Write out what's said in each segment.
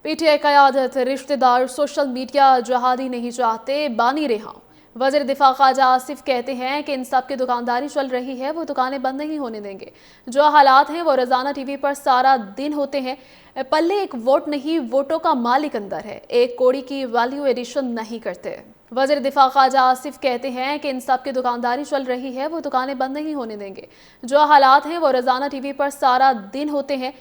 PTI क़यादत रिश्तेदार social media जहादी नहीं चाहते, बानी रिहा। वज़ीर दिफा ख्वाजा आसिफ कहते हैं कि इन सब की दुकानदारी चल रही है, वो दुकानें बंद नहीं होने देंगे। जो हालात हैं वो रोज़ाना टीवी पर सारा दिन होते हैं। पल्ले एक वोट नहीं, वोटों का मालिक अंदर है। एक कोड़ी की वैल्यू एडिशन नहीं करते। वज़ीर दिफा ख्वाजा आसिफ कहते हैं कि इन सब की दुकानदारी चल रही है, वो दुकानें बंद नहीं होने देंगे। जो हालात हैं वो रोज़ाना टीवी पर सारा दिन होते हैं।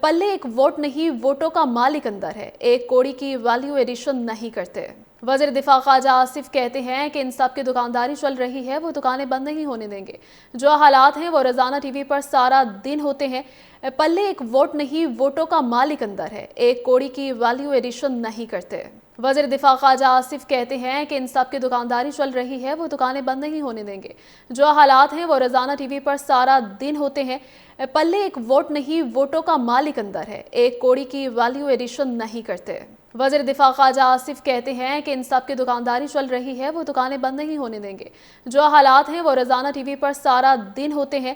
पल्ले एक वोट नहीं, वोटों का मालिक अंदर है। एक कोड़ी की वैल्यू एडिशन नहीं करते। वज़ीर दिफा ख्वाजा आसिफ कहते हैं कि इन सब की दुकानदारी चल रही है, वो दुकानें बंद नहीं होने देंगे। जो हालात हैं वो रोज़ाना टीवी पर सारा दिन होते हैं। पल्ले एक वोट नहीं, वोटों का मालिक अंदर है। एक कोड़ी की वैल्यू एडिशन नहीं करते। वज़ीर दिफा ख्वाजा आसिफ कहते हैं कि इन सब की दुकानदारी चल रही है, वो दुकानें बंद नहीं होने देंगे। जो हालात हैं वो रोज़ाना टीवी पर सारा दिन होते हैं। पल्ले एक वोट नहीं, वोटों का मालिक अंदर है। एक कोड़ी की वैल्यू एडिशन नहीं करते। वज़ीर दिफा ख्वाजा आसिफ कहते हैं कि इन सब की दुकानदारी चल रही है, वो दुकानें बंद नहीं होने देंगे। जो हालात हैं वो रोज़ाना टीवी पर सारा दिन होते हैं।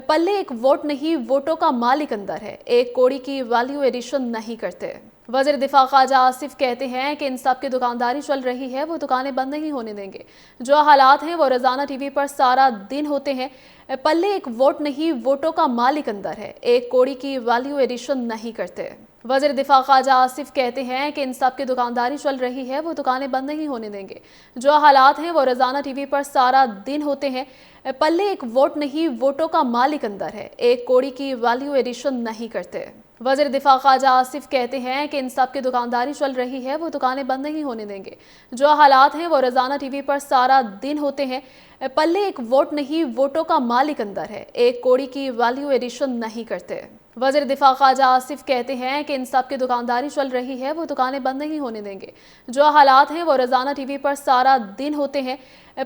पल्ले एक वोट नहीं, वोटों का मालिक अंदर है। एक कोड़ी की वैल्यू एडिशन नहीं करते। वज़ीर दिफा ख्वाजा आसिफ कहते हैं कि इन सब की दुकानदारी चल रही है, वो दुकानें बंद नहीं होने देंगे। जो हालात हैं वो रोज़ाना टीवी पर सारा दिन होते हैं। पल्ले एक वोट नहीं, वोटों का मालिक अंदर है। एक कोड़ी की वैल्यू एडिशन नहीं करते। वज़ीर दिफा ख्वाजा आसिफ कहते हैं कि इन सब की दुकानदारी चल रही है, वो दुकानें बंद नहीं होने देंगे। जो हालात हैं वो रोज़ाना टीवी पर सारा दिन होते हैं। पल्ले एक वोट नहीं, वोटों का मालिक अंदर है। एक कोड़ी की वैल्यू एडिशन नहीं करते। वज़ीर दिफा ख्वाजा आसिफ कहते हैं कि इन सब की दुकानदारी चल रही है, वो दुकानें बंद नहीं होने देंगे। जो हालात हैं वो रोज़ाना टीवी पर सारा दिन होते हैं। पल्ले एक वोट नहीं, वोटों का मालिक अंदर है। एक कोड़ी की वैल्यू एडिशन नहीं करते। वज़ीर दिफा ख्वाजा आसिफ कहते हैं कि इन सब की दुकानदारी चल रही है, वो दुकानें बंद नहीं होने देंगे। जो हालात हैं वो रोज़ाना टीवी पर सारा दिन होते हैं।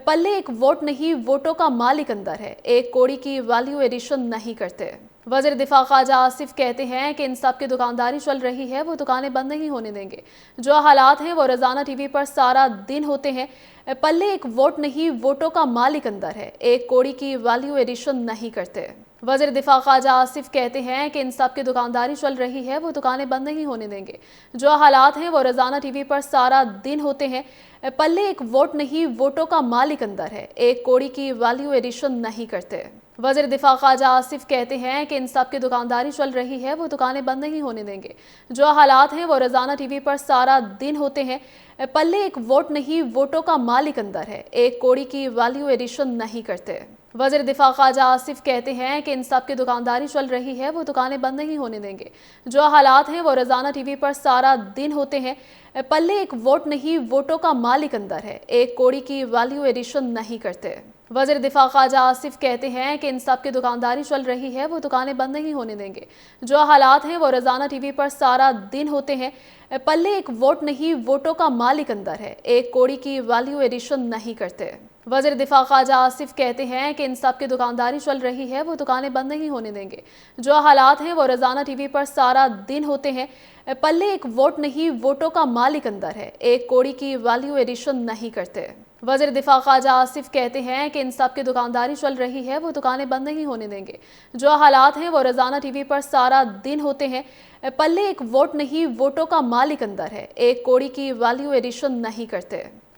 पल्ले एक वोट नहीं, वोटों का मालिक अंदर है। एक कोड़ी की वैल्यू एडिशन नहीं करते। वज़ीर दिफा ख्वाजा आसिफ कहते हैं कि इन सब की दुकानदारी चल रही है, वो दुकानें बंद नहीं होने देंगे। जो हालात हैं वो रोज़ाना टीवी पर सारा दिन होते हैं। पल्ले एक वोट नहीं, वोटों का मालिक अंदर है। एक कोड़ी की वैल्यू एडिशन नहीं करते। वज़ीर दिफा ख्वाजा आसिफ कहते हैं कि इन सब की दुकानदारी चल रही है, वो दुकानें बंद नहीं होने देंगे। जो हालात हैं वो रोज़ाना टीवी पर सारा दिन होते हैं। पल्ले एक वोट नहीं, वोटों का मालिक अंदर है। एक कोड़ी की वैल्यू एडिशन नहीं करते। वज़ीर दिफा ख्वाजा आसिफ कहते हैं कि इन सब की दुकानदारी चल रही है, वो दुकानें बंद नहीं होने देंगे। जो हालात हैं वो रोज़ाना टीवी पर सारा दिन होते हैं। पल्ले एक वोट नहीं, वोटों का मालिक अंदर है। एक कोड़ी की वैल्यू एडिशन नहीं करते। वज़ीर दिफा ख्वाजा आसिफ कहते हैं कि इन सब की दुकानदारी चल रही है, वो दुकानें बंद नहीं होने देंगे। जो हालात हैं वो रोज़ाना टीवी पर सारा दिन होते हैं। पल्ले एक वोट नहीं, वोटों का मालिक अंदर है। एक कोड़ी की वैल्यू एडिशन नहीं करते। वज़ीर दिफा ख्वाजा आसिफ कहते हैं कि इन सब की दुकानदारी चल रही है, वो दुकानें बंद नहीं होने देंगे। जो हालात हैं वो रोज़ाना टीवी पर सारा दिन होते हैं। पल्ले एक वोट नहीं, वोटों का मालिक अंदर है। एक कोड़ी की वैल्यू एडिशन नहीं करते। वज़ीर दिफा ख्वाजा आसिफ कहते हैं कि इन सब की दुकानदारी चल रही है, वो दुकानें बंद नहीं होने देंगे। जो हालात हैं वो रोज़ाना टीवी पर सारा दिन होते हैं। पल्ले एक वोट नहीं, वोटों का मालिक अंदर है। एक कोड़ी की वैल्यू एडिशन नहीं करते। वज़ीर दिफा ख्वाजा आसिफ कहते हैं कि इन सब की दुकानदारी चल रही है, वो दुकानें बंद नहीं होने देंगे। जो हालात हैं वो रोज़ाना टीवी पर सारा दिन होते हैं। पल्ले एक वोट नहीं, वोटों का मालिक अंदर है। एक कोड़ी की वैल्यू एडिशन नहीं करते।